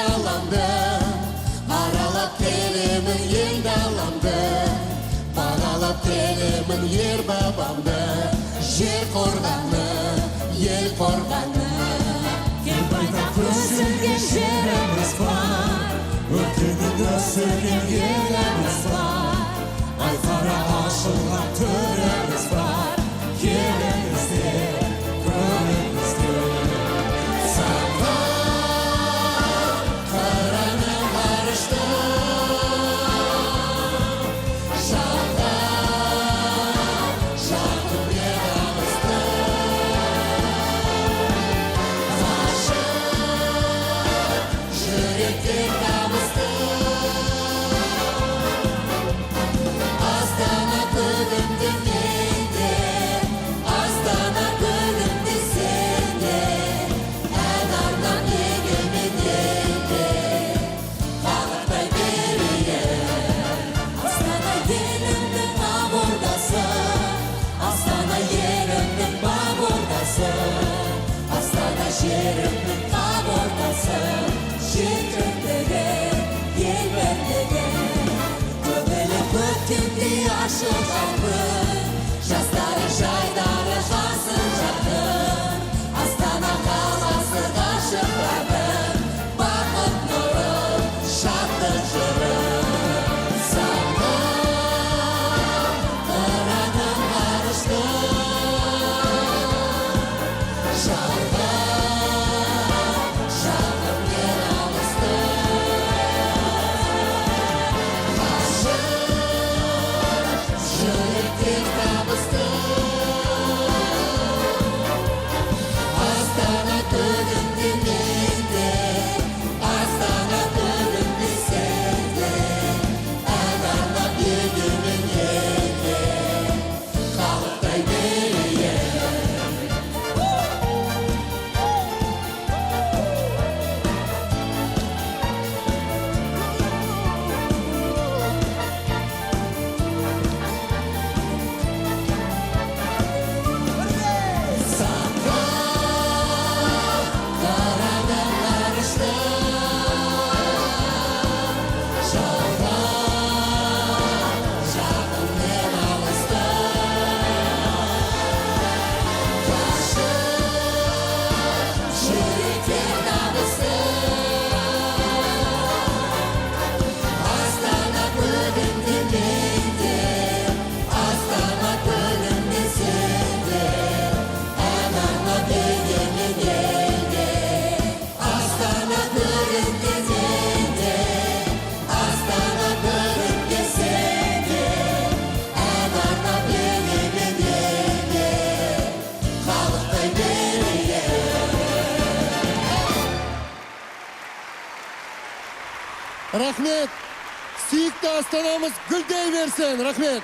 dalamdı, aralap kelimin yen dalamdı, bağalap kelimin yer babamdı, yer korganı, yel korganı. Kel baytak ösürgen жерimiz var, өлkенің өсірген еліміз бар, айқара ашылған төріміз бар, келіңіздер, көріңіздер. Саған қыраның қарышты, жалған жақын берамызды, жүректен табысты. Астана көгімді менде, Астана көгімді сенде, ән арнап егемен елде, қалықтай берейін. Астана елімнің ақ ордасы, Астана елімнің бақ ордасы, Астана жерімнің ақ ордасы, жер кіндігі, ел бірлігі. көңілі көктемдей ашылғанмын, Жастары жайдары жасын жақын, Астана қаласы ғашықтардың бақыт нұры, шаттық жыры. Саған қыраның қарышты, жалған жақын ер алысты, жүректен табысты. Астана көгімді менде, Астана көгімді сенде, ән арнап егемен елде, қалықтай берейін. Қараның қарышты, жалған жақын мен алысты, жүректен табысты. Астана көгімді менде, Астана көгімді сенде, ән арнап егемен елде, Астана көгімді менде, Астана көгімді сенде, ән арнап егемен елде, қалықтай берейін. Рахмет. Сүйікті Астанамыз гүлдей берсін. Рахмет.